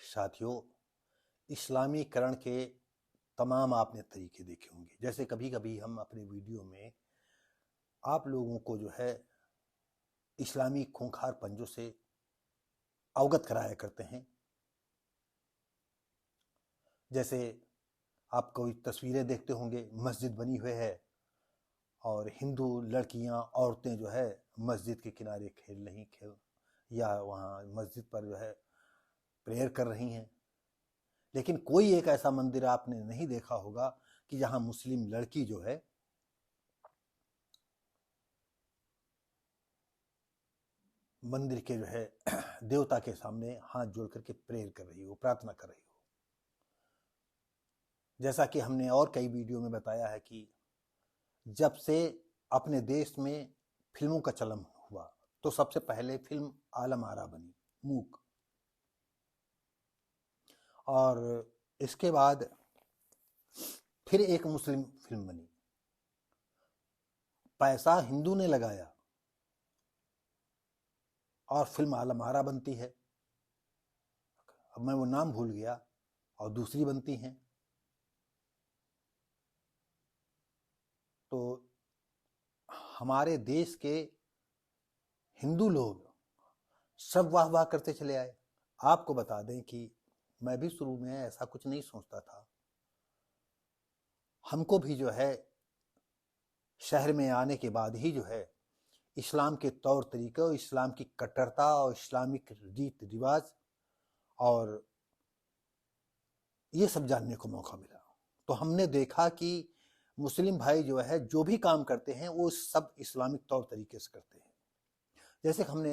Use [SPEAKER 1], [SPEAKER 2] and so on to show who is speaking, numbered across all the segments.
[SPEAKER 1] साथियों, इस्लामीकरण के तमाम आपने तरीके देखे होंगे। जैसे कभी कभी हम अपने वीडियो में आप लोगों को जो है इस्लामी खूंखार पंजों से अवगत कराया करते हैं। जैसे आप कोई तस्वीरें देखते होंगे, मस्जिद बनी हुई है और हिंदू लड़कियां औरतें जो है मस्जिद के किनारे खेल या वहाँ मस्जिद पर जो है प्रेयर कर रही हैं। लेकिन कोई एक ऐसा मंदिर आपने नहीं देखा होगा कि जहां मुस्लिम लड़की जो है मंदिर के जो है देवता के सामने हाथ जोड़ करके प्रेयर कर रही हो, प्रार्थना कर रही हो। जैसा कि हमने और कई वीडियो में बताया है कि जब से अपने देश में फिल्मों का चलन हुआ तो सबसे पहले फिल्म आलम आरा बनी, मूक, और इसके बाद फिर एक मुस्लिम फिल्म बनी। पैसा हिंदू ने लगाया और फिल्म आलम आरा बनती है। अब मैं वो नाम भूल गया, और दूसरी बनती हैं। तो हमारे देश के हिंदू लोग सब वाह वाह करते चले आए। आपको बता दें कि मैं भी शुरू में ऐसा कुछ नहीं सोचता था। हमको भी जो है शहर में आने के बाद ही जो है इस्लाम के तौर तरीके और इस्लाम की कट्टरता और इस्लामिक रीत रिवाज और ये सब जानने को मौका मिला। तो हमने देखा कि मुस्लिम भाई जो है जो भी काम करते हैं वो सब इस्लामिक तौर तरीके से करते हैं। जैसे हमने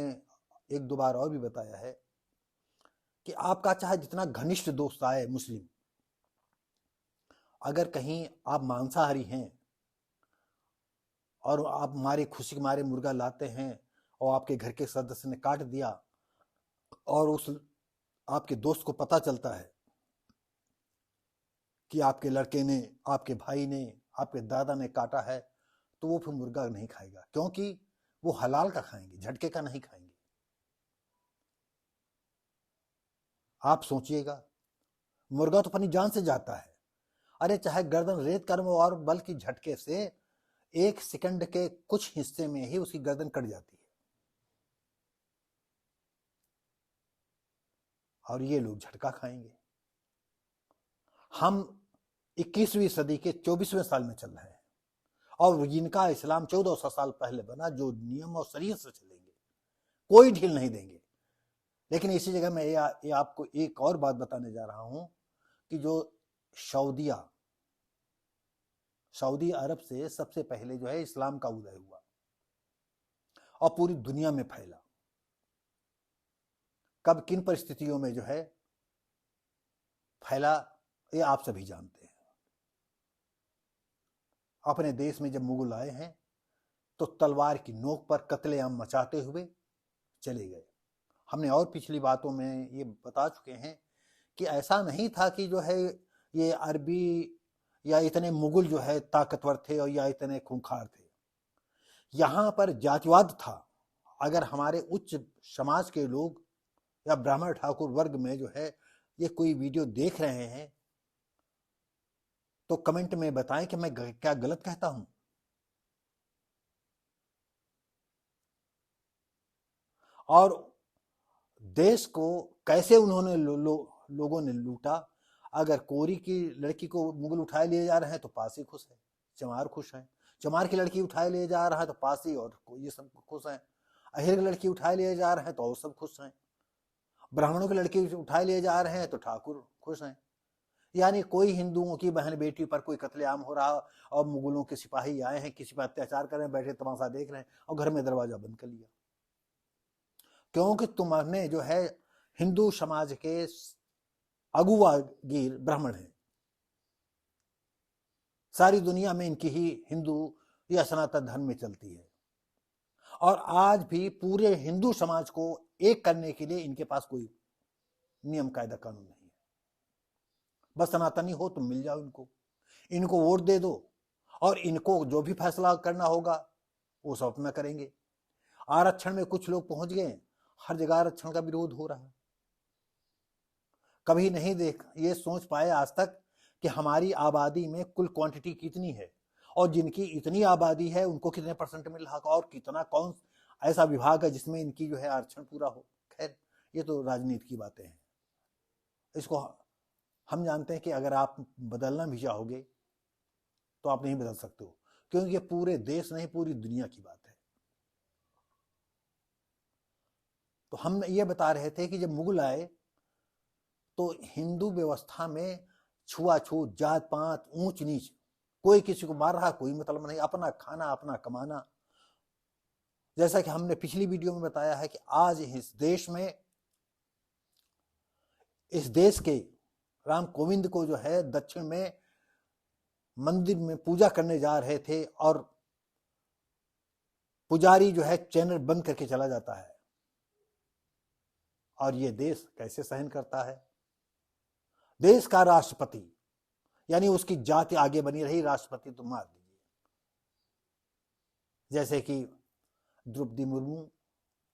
[SPEAKER 1] एक दो बार और भी बताया है कि आपका चाहे जितना घनिष्ठ दोस्त आए मुस्लिम, अगर कहीं आप मांसाहारी हैं और आप हमारे खुशी के मारे मुर्गा लाते हैं और आपके घर के सदस्य ने काट दिया और उस आपके दोस्त को पता चलता है कि आपके लड़के ने, आपके भाई ने, आपके दादा ने काटा है, तो वो फिर मुर्गा नहीं खाएगा, क्योंकि वो हलाल का खाएंगे, झटके का नहीं खाएंगे। आप सोचिएगा, मुर्गा तो अपनी जान से जाता है। अरे चाहे गर्दन रेत कर्म और बल की झटके से 1 सेकंड के कुछ हिस्से में ही उसकी गर्दन कट जाती है, और ये लोग झटका खाएंगे। हम 21वीं सदी के 24वें साल में चल रहे हैं और जिनका इस्लाम 1400 साल पहले बना, जो नियम और शरीयत से चलेंगे, कोई ढील नहीं देंगे। लेकिन इसी जगह मैं ये आपको एक और बात बताने जा रहा हूं कि जो सऊदी अरब से सबसे पहले जो है इस्लाम का उदय हुआ और पूरी दुनिया में फैला। कब किन परिस्थितियों में जो है फैला, ये आप सभी जानते हैं। अपने देश में जब मुगल आए हैं तो तलवार की नोक पर कत्लेआम मचाते हुए चले गए। हमने और पिछली बातों में ये बता चुके हैं कि ऐसा नहीं था कि जो है ये अरबी या इतने मुगल जो है ताकतवर थे और या इतने खूंखार थे। यहां पर जातिवाद था। अगर हमारे उच्च समाज के लोग या ब्राह्मण ठाकुर वर्ग में जो है ये कोई वीडियो देख रहे हैं तो कमेंट में बताएं कि मैं क्या गलत कहता हूं। और देश को कैसे उन्होंने लोगों ने लूटा। अगर कोरी की लड़की को मुगल उठाए लिए जा रहे हैं तो पासी खुश है, चमार खुश है। चमार की लड़की उठाए लिए जा रहा है तो पासी और ये सब खुश हैं। अहिर की लड़की उठाए लिए जा रहे हैं तो और सब खुश हैं। ब्राह्मणों की लड़की उठाए लिए जा रहे हैं तो ठाकुर खुश हैं। यानी कोई हिंदुओं की बहन बेटी पर कोई कत्लेआम हो रहा और मुगलों के सिपाही आए हैं, किसी पर अत्याचार कर रहे हैं, बैठे तमाशा देख रहे हैं और घर में दरवाजा बंद कर लिया, क्योंकि तुमने जो है हिंदू समाज के अगुवागीर ब्राह्मण हैं। सारी दुनिया में इनकी ही हिंदू या सनातन धर्म में चलती है और आज भी पूरे हिंदू समाज को एक करने के लिए इनके पास कोई नियम कायदा कानून नहीं है। बस सनातनी हो तुम मिल जाओ इनको वोट दे दो और इनको जो भी फैसला करना होगा वो सब अपना करेंगे। आरक्षण में कुछ लोग पहुंच गए, हर जगह आरक्षण का विरोध हो रहा है। कभी नहीं देख ये सोच पाए आज तक कि हमारी आबादी में कुल क्वांटिटी कितनी है और जिनकी इतनी आबादी है उनको कितने परसेंट मिल रहा और कितना कौन ऐसा विभाग है जिसमें इनकी जो है आरक्षण पूरा हो। खैर ये तो राजनीति की बातें हैं, इसको हम जानते हैं कि अगर आप बदलना भी चाहोगे तो आप नहीं बदल सकते हो, क्योंकि ये पूरे देश नहीं पूरी दुनिया की बात है। तो हम ये बता रहे थे कि जब मुगल आए तो हिंदू व्यवस्था में छुआछूत, जात पात, ऊंच नीच, कोई किसी को मार रहा कोई मतलब नहीं, अपना खाना अपना कमाना। जैसा कि हमने पिछली वीडियो में बताया है कि आज इस देश के राम कोविंद को जो है दक्षिण में मंदिर में पूजा करने जा रहे थे और पुजारी जो है चैनल बंद करके चला जाता है, और ये देश कैसे सहन करता है। देश का राष्ट्रपति यानी उसकी जाति आगे बनी रही, राष्ट्रपति तो मार दीजिए। जैसे कि द्रौपदी मुर्मू,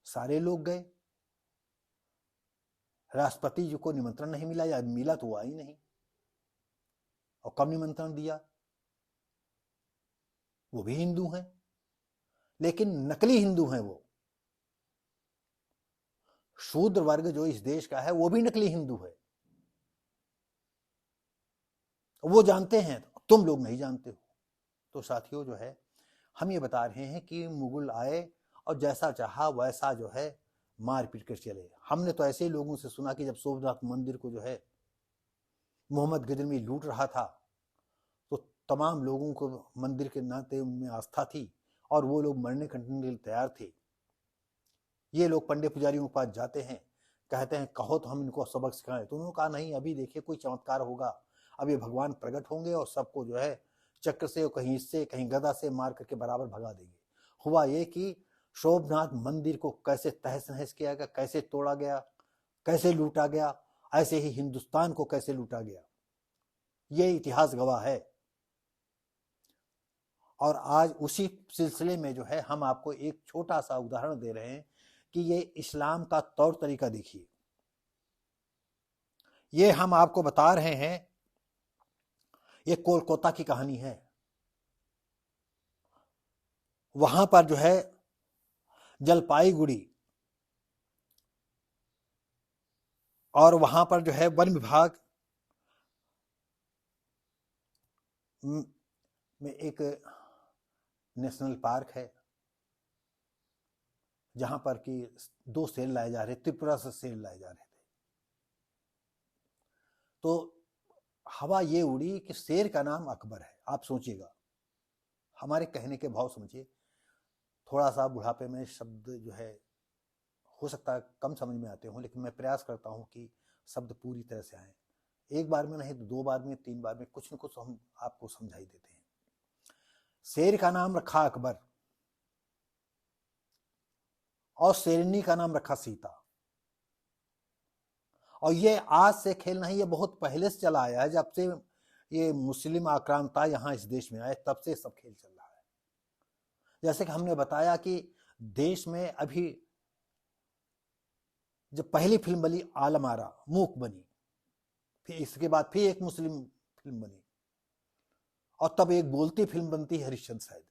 [SPEAKER 1] सारे लोग गए, राष्ट्रपति जी को निमंत्रण नहीं मिला, या मिला तो वो आई नहीं, और कब निमंत्रण दिया। वो भी हिंदू हैं लेकिन नकली हिंदू हैं। वो शूद्र वर्ग जो इस देश का है वो भी नकली हिंदू है, वो जानते हैं, तुम लोग नहीं जानते हो। तो साथियों जो है हम ये बता रहे हैं कि मुगल आए और जैसा चाहा वैसा जो है मार पीट कर चले। हमने तो ऐसे लोगों से सुना कि जब सोमनाथ मंदिर को जो है मोहम्मद गजनवी लूट रहा था तो तमाम लोगों को मंदिर के नाते उनमें आस्था थी और वो लोग मरने कटने के लिए तैयार थे। ये लोग पंडित पुजारियों के पास जाते हैं, कहते हैं कहो तो हम इनको सबक सिखाएं, तो उन्होंने कहा नहीं, अभी देखिए कोई चमत्कार होगा, अब ये भगवान प्रकट होंगे और सबको जो है चक्र से कहीं इससे कहीं गदा से मार करके बराबर भगा देंगे। हुआ ये कि सोमनाथ मंदिर को कैसे तहस नहस किया गया, कैसे तोड़ा गया, कैसे लूटा गया, ऐसे ही हिंदुस्तान को कैसे लूटा गया, ये इतिहास गवाह है। और आज उसी सिलसिले में जो है हम आपको एक छोटा सा उदाहरण दे रहे हैं कि ये इस्लाम का तौर तरीका देखिए। ये हम आपको बता रहे हैं, ये कोलकाता की कहानी है। वहां पर जो है जलपाईगुड़ी और वहां पर जो है वन विभाग में एक नेशनल पार्क है जहां पर कि 2 शेर लाए जा रहे, त्रिपुरा से शेर लाए जा रहे थे। तो हवा ये उड़ी कि शेर का नाम अकबर है। आप सोचिएगा, हमारे कहने के भाव समझिए। थोड़ा सा बुढ़ापे में शब्द जो है हो सकता है कम समझ में आते हों, लेकिन मैं प्रयास करता हूं कि शब्द पूरी तरह से आए। एक बार में नहीं तो 2 बार में, 3 बार में कुछ न कुछ हम आपको समझाई देते हैं। शेर का नाम रखा अकबर और शेरनी का नाम रखा सीता। और ये आज से खेल नहीं, ये बहुत पहले से चला आया है। जब से ये मुस्लिम आक्रांता यहाँ इस देश में आए तब से सब खेल चल रहा है। जैसे कि हमने बताया कि देश में अभी जब पहली फिल्म बनी आलम आरा, मूक बनी, फिर इसके बाद फिर एक मुस्लिम फिल्म बनी और तब एक बोलती फिल्म बनती है हरिश्चंद्र शायद।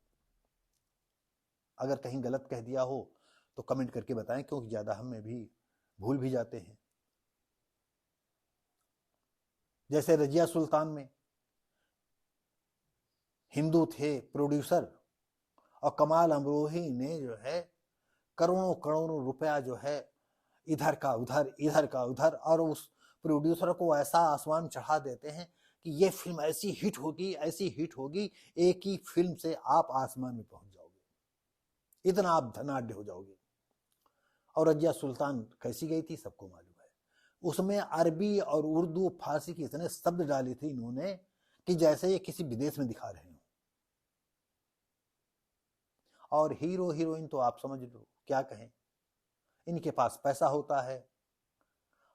[SPEAKER 1] अगर कहीं गलत कह दिया हो तो कमेंट करके बताएं, क्योंकि ज्यादा हमें भी भूल भी जाते हैं। जैसे रजिया सुल्तान में हिंदू थे प्रोड्यूसर और कमाल अमरोही ने जो है करोड़ों करोड़ों रुपया जो है इधर का उधर, इधर का उधर, और उस प्रोड्यूसर को ऐसा आसमान चढ़ा देते हैं कि ये फिल्म ऐसी हिट होगी, ऐसी हिट होगी, एक ही फिल्म से आप आसमान में पहुंच जाओगे, इतना आप धनाढ्य हो जाओगे। और रजिया सुल्तान कैसी गई थी सबको मालूम है। उसमें अरबी और उर्दू फारसी के इतने शब्द डाले थे इन्होंने कि जैसे ये किसी विदेश में दिखा रहे हो। और हीरो हीरोइन तो आप समझ लो क्या कहें, इनके पास पैसा होता है,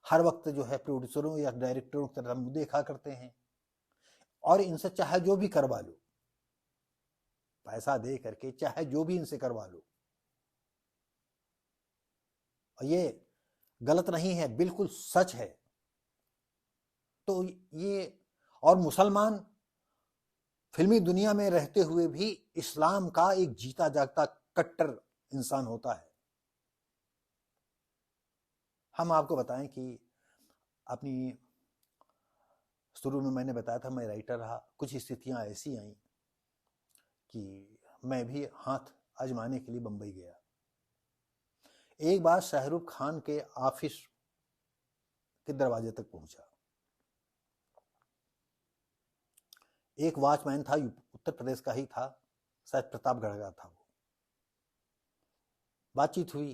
[SPEAKER 1] हर वक्त जो है प्रोड्यूसरों या डायरेक्टरों की तरह मुंह देखा करते हैं और इनसे चाहे जो भी करवा लो, पैसा दे करके चाहे जो भी इनसे करवा लो। और ये गलत नहीं है, बिल्कुल सच है। तो ये, और मुसलमान फिल्मी दुनिया में रहते हुए भी इस्लाम का एक जीता जागता कट्टर इंसान होता है। हम आपको बताएं कि अपनी शुरू में मैंने बताया था मैं राइटर रहा, कुछ स्थितियां ऐसी आई कि मैं भी हाथ आजमाने के लिए बंबई गया। एक बार शाहरुख खान के ऑफिस के दरवाजे तक पहुंचा। एक वॉचमैन था, उत्तर प्रदेश का ही था, शायद प्रतापगढ़ का था। वो बातचीत हुई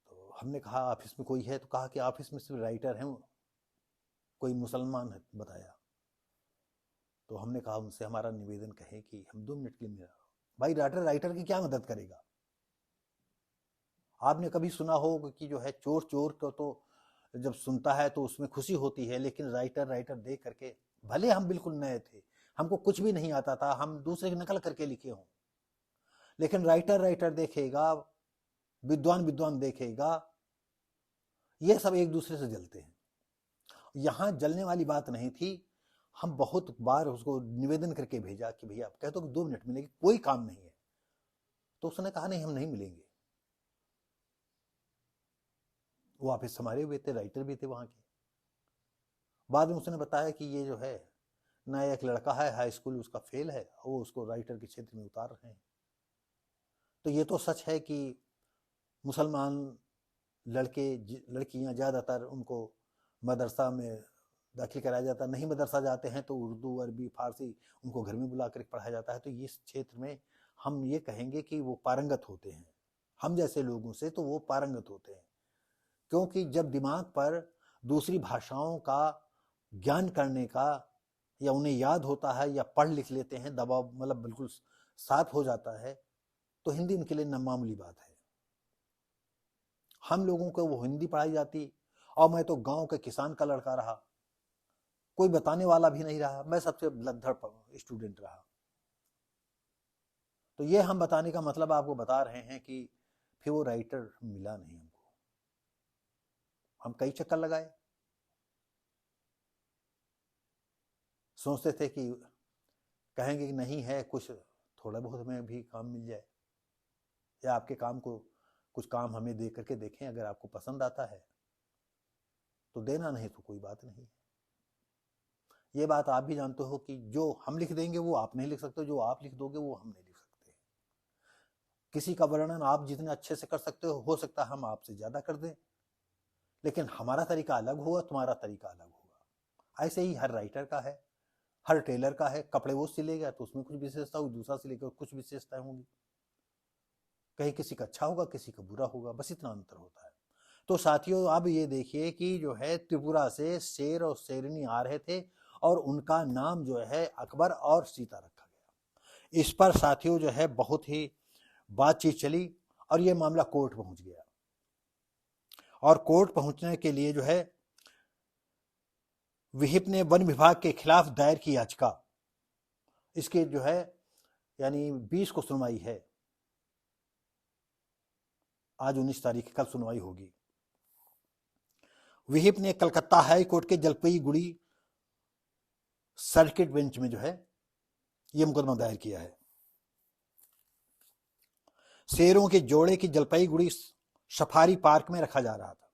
[SPEAKER 1] तो हमने कहा ऑफिस में कोई है, तो कहा कि ऑफिस में सिर्फ राइटर हैं, कोई मुसलमान है बताया। तो हमने कहा उनसे हमारा निवेदन कहें कि हम 2 मिनट के लिए मिला। भाई राइटर की क्या मदद करेगा? आपने कभी सुना हो कि जो है चोर चोर को तो जब सुनता है तो उसमें खुशी होती है, लेकिन राइटर देख करके, भले हम बिल्कुल नए थे, हमको कुछ भी नहीं आता था, हम दूसरे की नकल करके लिखे हों, लेकिन राइटर देखेगा, विद्वान देखेगा, ये सब एक दूसरे से जलते हैं। यहां जलने वाली बात नहीं थी। हम बहुत बार उसको निवेदन करके भेजा कि भैया आप कहते हो कि 2 मिनट मिलेंगे, कोई काम नहीं है, तो उसने कहा नहीं हम नहीं मिलेंगे। वो ऑफिस संभाले हुए थे, राइटर भी थे वहां के। बाद में उसने बताया कि ये जो है नया एक लड़का है, हाई स्कूल उसका फेल है, वो उसको राइटर के क्षेत्र में उतार रहे हैं। तो ये तो सच है कि मुसलमान लड़के लड़कियां ज़्यादातर उनको मदरसा में दाखिल कराया जाता है, नहीं मदरसा जाते हैं तो उर्दू अरबी फारसी उनको घर में बुला कर पढ़ाया जाता है। तो इस क्षेत्र में हम ये कहेंगे कि वो पारंगत होते हैं, हम जैसे लोगों से तो वो पारंगत होते हैं, क्योंकि जब दिमाग पर दूसरी भाषाओं का ज्ञान करने का या उन्हें याद होता है या पढ़ लिख लेते हैं, दबाव मतलब बिल्कुल साफ हो जाता है, तो हिंदी उनके लिए मामूली बात है। हम लोगों को वो हिंदी पढ़ाई जाती, और मैं तो गांव के किसान का लड़का रहा, कोई बताने वाला भी नहीं रहा, मैं सबसे लद्दड़ स्टूडेंट रहा। तो ये हम बताने का मतलब आपको बता रहे हैं कि फिर वो राइटर मिला नहीं हमको। हम कई चक्कर लगाए, सोचते थे कि कहेंगे कि नहीं है, कुछ थोड़ा बहुत हमें भी काम मिल जाए, या आपके काम को कुछ काम हमें दे करके देखें, अगर आपको पसंद आता है तो देना, नहीं तो कोई बात नहीं। ये बात आप भी जानते हो कि जो हम लिख देंगे वो आप नहीं लिख सकते, जो आप लिख दोगे वो हम नहीं लिख सकते। किसी का वर्णन आप जितने अच्छे से कर सकते हो सकता है हम आपसे ज्यादा कर दें, लेकिन हमारा तरीका अलग होगा, तुम्हारा तरीका अलग होगा। ऐसे ही हर राइटर का है, हर टेलर का है, कपड़े वो सिलेगा तो उसमें कुछ विशेषता होगी, दूसरा सिलेगा कुछ विशेषताएं होंगी, कहीं किसी का अच्छा होगा किसी का बुरा होगा, बस इतना अंतर होता है। तो साथियों अब ये देखिए कि जो है त्रिपुरा से शेर और शेरनी आ रहे थे और उनका नाम जो है अकबर और सीता रखा गया। इस पर साथियों जो है बहुत ही बातचीत चली और ये मामला कोर्ट पहुंच गया, और कोर्ट पहुंचने के लिए जो है विहिप ने वन विभाग के खिलाफ दायर की याचिका, इसके जो है यानी 20 को सुनवाई है, आज 19 तारीख कल सुनवाई होगी। विहिप ने कलकत्ता हाई कोर्ट के जलपाईगुड़ी सर्किट बेंच में जो है ये मुकदमा दायर किया है। शेरों के जोड़े की जलपाईगुड़ी सफारी पार्क में रखा जा रहा था।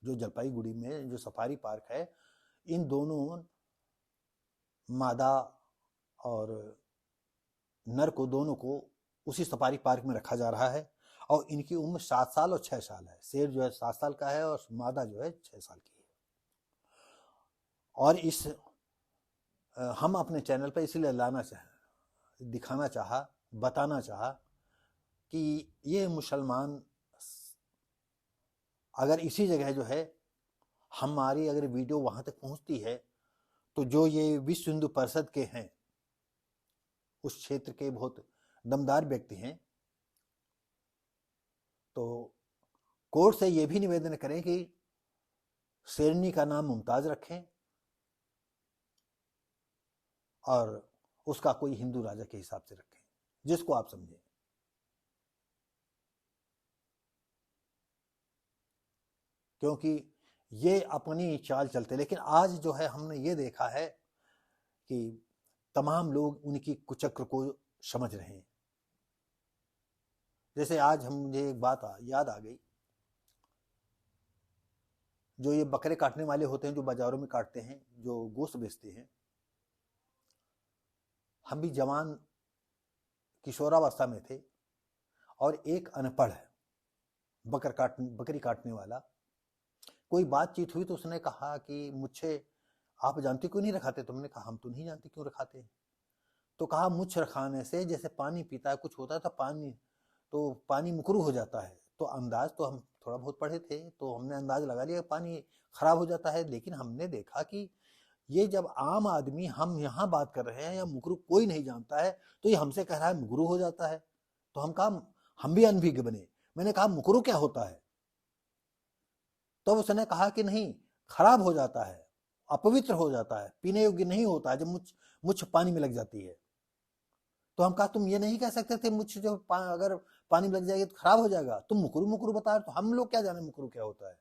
[SPEAKER 1] जो जलपाईगुड़ी में जो सफारी पार्क है, इन दोनों मादा और नर को दोनों को उसी सफारी पार्क में रखा जा रहा है, और इनकी उम्र 7 साल और 6 साल है। शेर जो है 7 साल का है और मादा जो है 6 साल की है। और इस हम अपने चैनल पर इसलिए दिखाना चाहा, बताना चाहा कि ये मुसलमान अगर इसी जगह जो है हमारी अगर वीडियो वहां तक पहुंचती है, तो जो ये विश्व हिंदू परिषद के हैं, उस क्षेत्र के बहुत दमदार व्यक्ति हैं, तो कोर्ट से ये भी निवेदन करें कि शेरनी का नाम मुमताज रखें और उसका कोई हिंदू राजा के हिसाब से रखें, जिसको आप समझें। क्योंकि ये अपनी चाल चलते। लेकिन आज जो है हमने ये देखा है कि तमाम लोग उनकी कुचक्र को समझ रहे हैं। जैसे आज मुझे एक बात याद आ गई, जो ये बकरे काटने वाले होते हैं, जो बाजारों में काटते हैं, जो गोश्त बेचते हैं, हम भी जवान किशोरावस्था में थे और एक अनपढ़ बकरी काटने वाला, कोई बातचीत हुई तो उसने कहा कि मुझे आप जानते क्यों नहीं रखाते? तुमने कहा हम तो नहीं जानते क्यों रखाते हैं। तो कहा मुझ रखाने से जैसे पानी पीता है कुछ होता है, तो पानी मुकरू हो जाता है। तो अंदाज तो हम थोड़ा बहुत पढ़े थे, तो हमने अंदाज लगा लिया पानी खराब हो जाता है। लेकिन हमने देखा कि ये जब आम आदमी, हम यहाँ बात कर रहे हैं या मुकरू कोई नहीं जानता है, तो ये हमसे कह रहा है मुकरू हो जाता है। तो हम कहा, हम भी अनभिज्ञ बने। मैंने कहा मुकरू क्या होता है? तो उसने कहा कि नहीं, खराब हो जाता है, अपवित्र हो जाता है, पीने योग्य नहीं होता है जब मुझ पानी में लग जाती है। तो हम कहा तुम ये नहीं कह सकते थे मुझ जो अगर पानी में लग जाएगी तो खराब हो जाएगा, तुम मुकरू मुकरू बता रहे। तो हम लोग क्या जाने मुकरू क्या होता है।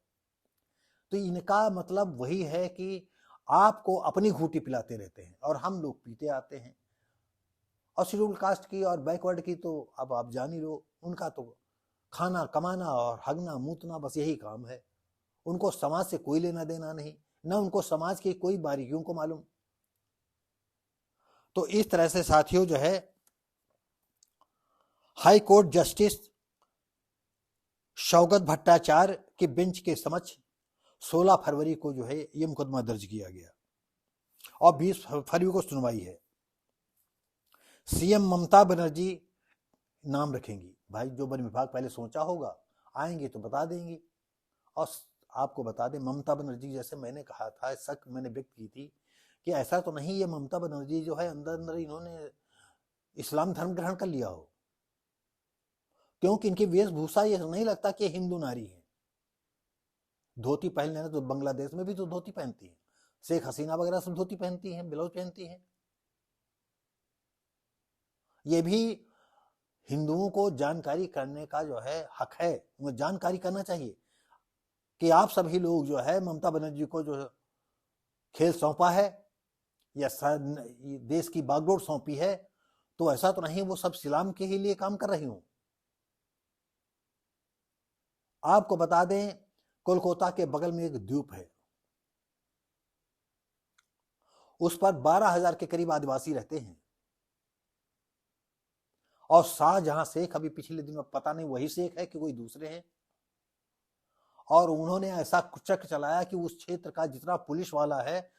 [SPEAKER 1] तो इनका मतलब वही है कि आपको अपनी घूंटी पिलाते रहते हैं और हम लोग पीते आते हैं। और शेड्यूल कास्ट की और बैकवर्ड की तो अब आप जान ही लो, उनका तो खाना कमाना और हगना मूतना बस यही काम है। उनको समाज से कोई लेना देना नहीं, न उनको समाज की कोई बारीकियों को मालूम। तो इस तरह से साथियों जो है, high court justice Shaukat Bhattacharya की बेंच के समक्ष 16 फरवरी को जो है ये मुकदमा दर्ज किया गया और 20 फरवरी को सुनवाई है। सीएम ममता बनर्जी नाम रखेंगी। भाई जो वन विभाग पहले सोचा होगा, आएंगे तो बता देंगी। और आपको बता दें, ममता बनर्जी जैसे मैंने कहा था, शक मैंने व्यक्त की थी कि ऐसा तो नहीं ये ममता बनर्जी जो है अंदर अंदर इन्होंने इस्लाम धर्म ग्रहण कर लिया हो, क्योंकि इनकी वेशभूषा ये नहीं लगता कि हिंदू नारी है। धोती पहन लेना, तो बांग्लादेश में भी तो धोती पहनती है, शेख हसीना वगैरह सब धोती पहनती हैं, ब्लाउज पहनती हैं। ये भी हिंदुओं को जानकारी करने का जो है हक है, वो जानकारी करना चाहिए कि आप सभी लोग जो है ममता बनर्जी को जो खेल सौंपा है या देश की बागडोर सौंपी है, तो ऐसा तो नहीं वो सब इस्लाम के ही लिए काम कर रही हूं। आपको बता दें, कोलकाता के बगल में एक द्वीप है, उस पर 12,000 के करीब आदिवासी रहते हैं। और शाहजहां शेख, अभी पिछले दिनों पता नहीं वही शेख है कि कोई दूसरे हैं, और उन्होंने ऐसा चक्र चलाया कि उस क्षेत्र का जितना पुलिस वाला है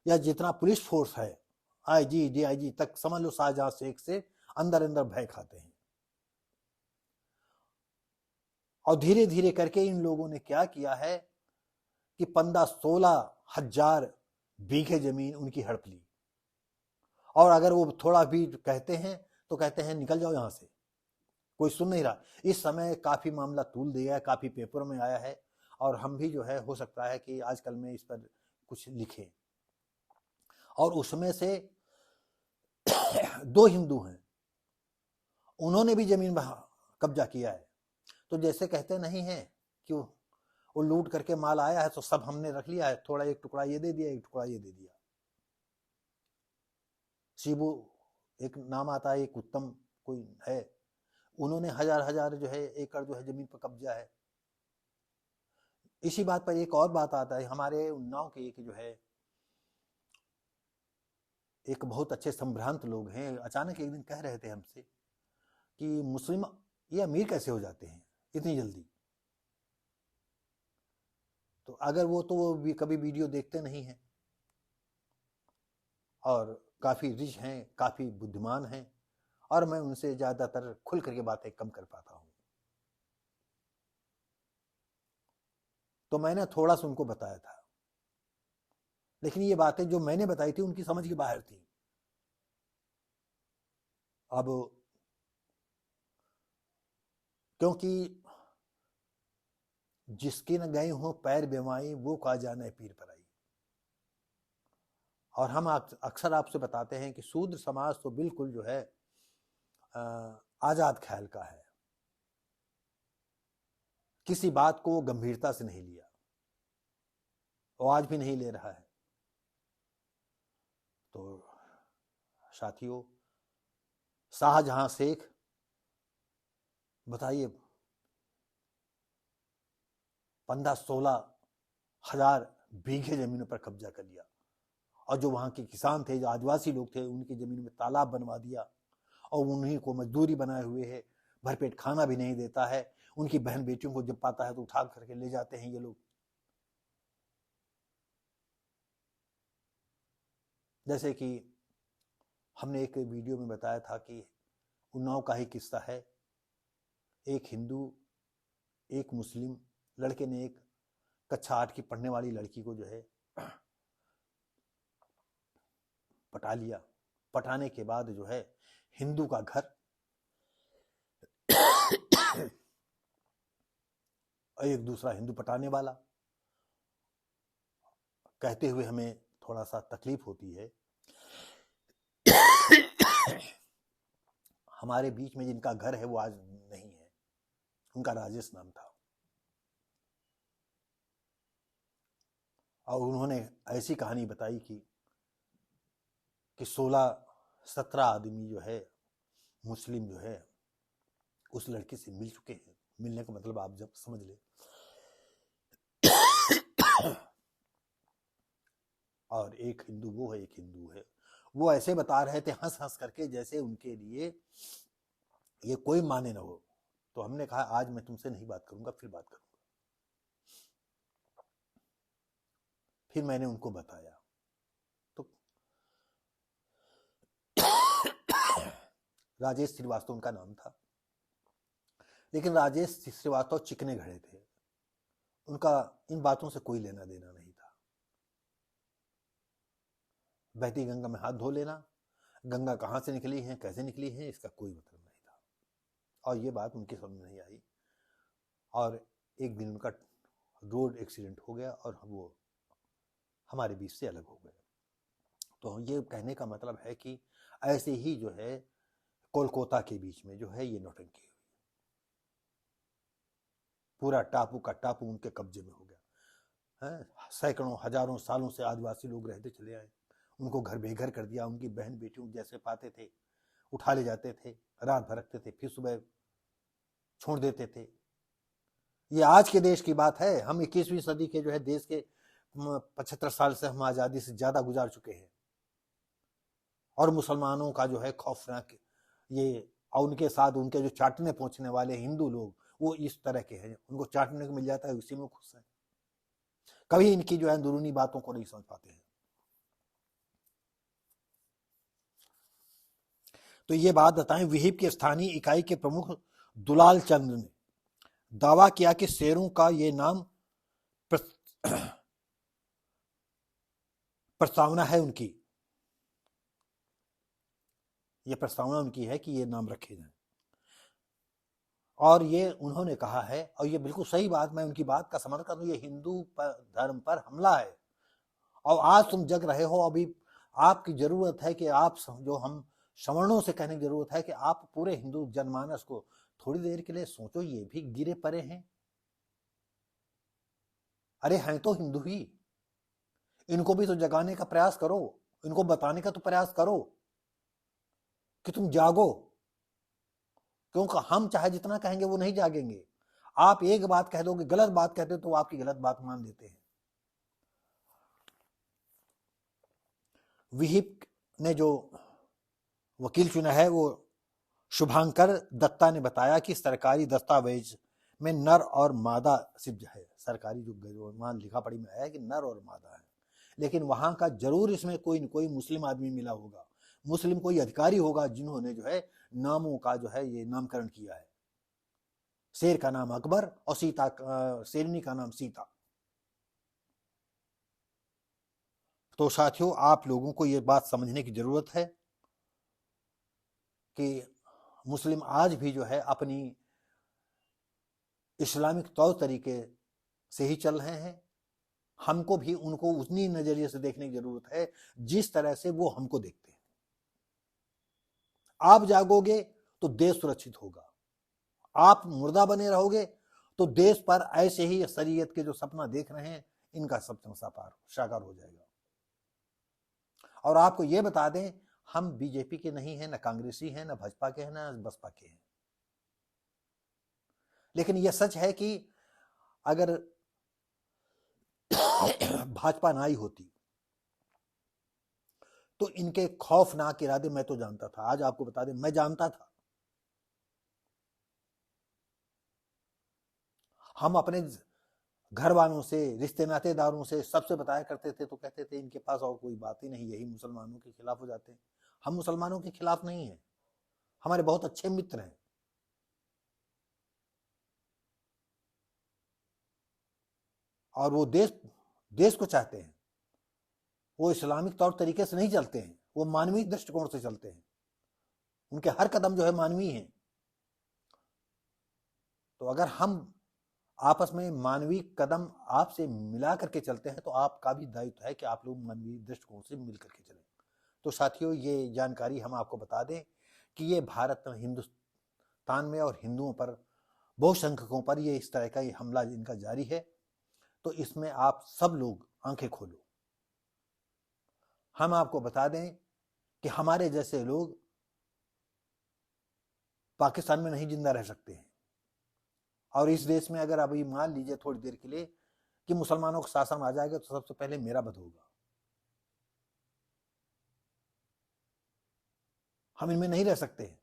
[SPEAKER 1] या जितना पुलिस फोर्स है, आईजी डीआईजी तक, समझ लो शाहजहां शेख से अंदर अंदर भय खाते हैं। और धीरे धीरे करके इन लोगों ने क्या किया है कि 15-16 हजार बीघे जमीन उनकी हड़प ली। और अगर वो थोड़ा भी कहते हैं तो कहते हैं निकल जाओ यहां से, कोई सुन नहीं रहा। इस समय काफी मामला तूल दिया है, काफी पेपरों में आया है, और हम भी जो है हो सकता है कि आजकल में इस पर कुछ लिखें। और उसमें से 2 हिंदू हैं, उन्होंने भी जमीन कब्जा किया है। तो जैसे कहते नहीं है कि वो लूट करके माल आया है तो सब हमने रख लिया है, थोड़ा एक टुकड़ा ये दे दिया, एक टुकड़ा ये दे दिया। शिबू एक नाम आता है, एक उत्तम कोई है, उन्होंने हजार हजार जो है एकड़ जो है जमीन पर कब्जा है। इसी बात पर एक और बात आता है, हमारे उन्नाव के एक जो है एक बहुत अच्छे संभ्रांत लोग हैं, अचानक एक दिन कह रहे थे हमसे कि मुस्लिम ये अमीर कैसे हो जाते हैं इतनी जल्दी। तो अगर वो भी कभी वीडियो देखते नहीं हैं और काफी रिच हैं, काफी बुद्धिमान हैं, और मैं उनसे ज्यादातर खुल करके बातें कम कर पाता हूं, तो मैंने थोड़ा सा उनको बताया था। लेकिन ये बातें जो मैंने बताई थी उनकी समझ के बाहर थी। अब क्योंकि जिसकी न गई हो पैर बेमाई, वो का जाने पीर पर आई। और हम अक्सर आपसे बताते हैं कि शूद्र समाज तो बिल्कुल जो है आजाद ख्याल का है, किसी बात को गंभीरता से नहीं लिया। और आज भी नहीं ले रहा है। तो साथियों, शाहजहां शेख, बताइए 15-16 हजार बीघे जमीनों पर कब्जा कर लिया, और जो वहां के किसान थे, जो आदिवासी लोग थे, उनकी जमीन में तालाब बनवा दिया, और उन्हीं को मजदूरी बनाए हुए है, भरपेट खाना भी नहीं देता है। उनकी बहन बेटियों को जब पाता है तो उठा करके ले जाते हैं ये लोग। जैसे कि हमने एक वीडियो में बताया था कि उन्नाव का ही किस्सा है। एक हिंदू, एक मुस्लिम लड़के ने एक कक्षा 8 की पढ़ने वाली लड़की को जो है पटा लिया। पटाने के बाद जो है हिंदू का घर और एक दूसरा हिंदू पटाने वाला, कहते हुए हमें थोड़ा सा तकलीफ होती है। हमारे बीच में जिनका घर है वो आज नहीं है, उनका राजेश नाम था, और उन्होंने ऐसी कहानी बताई कि 16-17 आदमी जो है मुस्लिम जो है उस लड़की से मिल चुके हैं। मिलने का मतलब आप जब समझ ले। और एक हिंदू वो है, एक हिंदू है। वो ऐसे बता रहे थे हंस हंस करके जैसे उनके लिए ये कोई माने ना हो। तो हमने कहा आज मैं तुमसे नहीं बात करूंगा, फिर बात करूंगा। फिर मैंने उनको बताया तो राजेश श्रीवास्तव उनका नाम था। लेकिन राजेश श्रीवास्तव चिकने घड़े थे, उनका इन बातों से कोई लेना देना नहीं था। बहती गंगा में हाथ धो लेना, गंगा कहां से निकली है, कैसे निकली है, इसका कोई मतलब नहीं था। और ये बात उनकी समझ नहीं आई। और एक दिन उनका रोड एक्सीडेंट हो गया और वो हमारे बीच से अलग हो गए। तो ये कहने का मतलब है कि ऐसे ही जो है कोलकाता के बीच में जो है ये नौटंकी हुई। पूरा टापू का टापू उनके कब्जे में हो गया है। सैकड़ों हजारों सालों से आदिवासी लोग रहते चले आए, उनको घर बेघर कर दिया। उनकी बहन बेटियों जैसे पाते थे उठा ले जाते थे, रात भर रखते थे, फिर सुबह छोड़ देते थे। ये आज के देश की बात है। हम 21वीं सदी के जो है देश के 75 साल से हम आजादी से ज्यादा गुजार चुके हैं। और मुसलमानों का जो है खौफनाक ये, और उनके साथ उनके जो चाटने पहुंचने वाले हिंदू लोग वो इस तरह के हैं, उनको चाटने को मिल जाता है, उसी में खुश है। कभी इनकी जो है अंदरूनी बातों को नहीं समझ पाते हैं। तो ये बात बताएं, विहिप की स्थानीय इकाई के प्रमुख दुलाल चंद ने दावा किया कि शेरों का ये नाम प्रस्तावना है उनकी, ये प्रस्तावना उनकी है कि ये नाम रखे जाएं। और ये उन्होंने कहा है, और ये बिल्कुल सही बात, मैं उनकी बात का समर्थन कर रहा हूं, ये हिंदू धर्म पर हमला है। और आज तुम जग रहे हो, अभी आपकी जरूरत है कि आप जो हम सवर्णों से कहने की जरूरत है कि आप पूरे हिंदू जनमानस को थोड़ी देर के लिए सोचो, ये भी गिरे पड़े हैं। अरे हैं तो हिंदू ही, इनको भी तो जगाने का प्रयास करो, इनको बताने का तो प्रयास करो कि तुम जागो। क्योंकि हम चाहे जितना कहेंगे वो नहीं जागेंगे। आप एक बात कह दोगे, गलत बात कहते हो तो आपकी गलत बात मान लेते हैं। विहिप ने जो वकील चुना है वो शुभांकर दत्ता ने बताया कि सरकारी दस्तावेज में नर और मादा सिद्ध है। सरकारी जो मान लिखा पढ़ी में आया कि नर और मादा है, लेकिन वहां का जरूर इसमें कोई न कोई मुस्लिम आदमी मिला होगा, मुस्लिम कोई अधिकारी होगा जिन्होंने जो है नामों का जो है ये नामकरण किया है। शेर का नाम अकबर और सीता शेरनी का नाम सीता। तो साथियों, आप लोगों को ये बात समझने की जरूरत है कि मुस्लिम आज भी जो है अपनी इस्लामिक तौर तरीके से ही चल रहे हैं। हमको भी उनको उतनी नजरिए से देखने की जरूरत है जिस तरह से वो हमको देखते हैं। आप जागोगे तो देश सुरक्षित होगा, आप मुर्दा बने रहोगे तो देश पर ऐसे ही शरीयत के जो सपना देख रहे हैं इनका सब साकार हो जाएगा। और आपको ये बता दें, हम बीजेपी के नहीं हैं, न कांग्रेसी हैं, न भाजपा के हैं, न बसपा के हैं। लेकिन यह सच है कि अगर भाजपा ना आई होती तो इनके खौफनाक इरादे मैं तो जानता था, आज आपको बता दें मैं जानता था। हम अपने घर वालों से, रिश्ते नातेदारों से, सबसे बताया करते थे तो कहते थे इनके पास और कोई बात ही नहीं, यही मुसलमानों के खिलाफ हो जाते हैं। हम मुसलमानों के खिलाफ नहीं हैं, हमारे बहुत अच्छे मित्र हैं। और वो देश को चाहते हैं। वो इस्लामिक तौर तरीके से नहीं चलते हैं, वो मानवीय दृष्टिकोण से चलते हैं। उनके हर कदम जो है मानवीय है। तो अगर हम आपस में मानवीय कदम आपसे मिला करके चलते हैं तो आपका भी दायित्व है कि आप लोग मानवीय दृष्टिकोण से मिल करके चलें। तो साथियों, ये जानकारी हम आपको बता दें कि ये भारत में, हिंदुस्तान में और हिंदुओं पर, बहुसंख्यकों पर ये इस तरह का ये हमला इनका जारी है। तो इसमें आप सब लोग आंखें खोलो। हम आपको बता दें कि हमारे जैसे लोग पाकिस्तान में नहीं जिंदा रह सकते हैं। और इस देश में अगर अभी मान लीजिए थोड़ी देर के लिए कि मुसलमानों का शासन आ जाएगा तो सबसे पहले मेरा वध होगा। हम इनमें नहीं रह सकते हैं।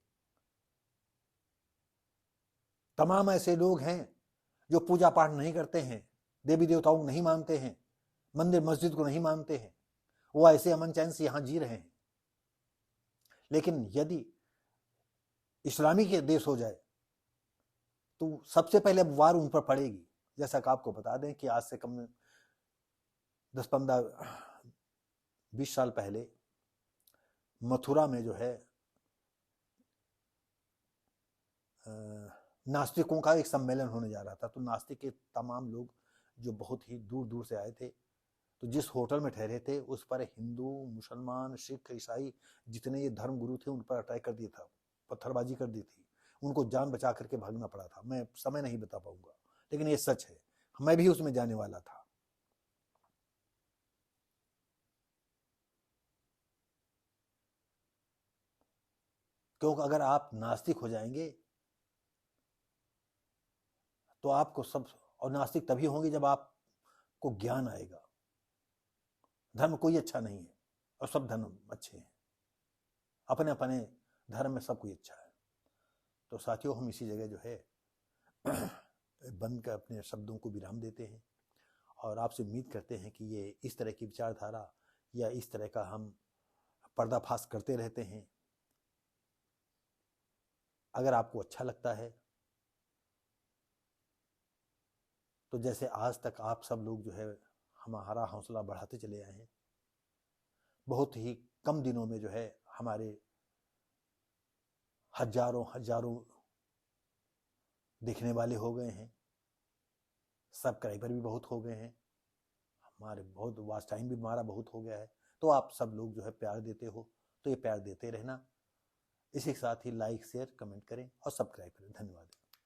[SPEAKER 1] तमाम ऐसे लोग हैं जो पूजा पाठ नहीं करते हैं, देवी देवताओं को नहीं मानते हैं, मंदिर मस्जिद को नहीं मानते हैं, वो ऐसे अमन चैन से यहां जी रहे हैं। लेकिन यदि इस्लामी के देश हो जाए तो सबसे पहले वार उन पर पड़ेगी। जैसा कि आपको बता दें कि आज से कम 10-15-20 साल पहले मथुरा में जो है नास्तिकों का एक सम्मेलन होने जा रहा था। तो नास्तिक के तमाम लोग जो बहुत ही दूर दूर से आए थे, तो जिस होटल में ठहरे थे उस पर हिंदू, मुसलमान, सिख, ईसाई जितने ये धर्म गुरु थे उन पर अटैक कर दिया था, पत्थरबाजी कर दी थी। उनको जान बचा करके भागना पड़ा था। मैं समय नहीं बता पाऊंगा, लेकिन ये सच है। मैं भी उसमें जाने वाला था। क्योंकि अगर आप नास्तिक हो जाएंगे तो आपको सब, और नास्तिक तभी होंगे जब आपको ज्ञान आएगा। धर्म कोई अच्छा नहीं है और सब धर्म अच्छे हैं, अपने अपने धर्म में सब कोई अच्छा है। तो साथियों, हम इसी जगह जो है बंद कर अपने शब्दों को विराम देते हैं और आपसे उम्मीद करते हैं कि ये इस तरह की विचारधारा या इस तरह का हम पर्दाफाश करते रहते हैं। अगर आपको अच्छा लगता है तो जैसे आज तक आप सब लोग जो है हमारा हौसला बढ़ाते चले आए हैं, बहुत ही कम दिनों में जो है हमारे हजारों हजारों देखने वाले हो गए हैं, सब्सक्राइबर भी बहुत हो गए हैं, हमारे बहुत वॉच टाइम भी हमारा बहुत हो गया है। तो आप सब लोग जो है प्यार देते हो, तो ये प्यार देते रहना। इसी के साथ ही लाइक, शेयर, कमेंट करें और सब्सक्राइब करें। धन्यवाद।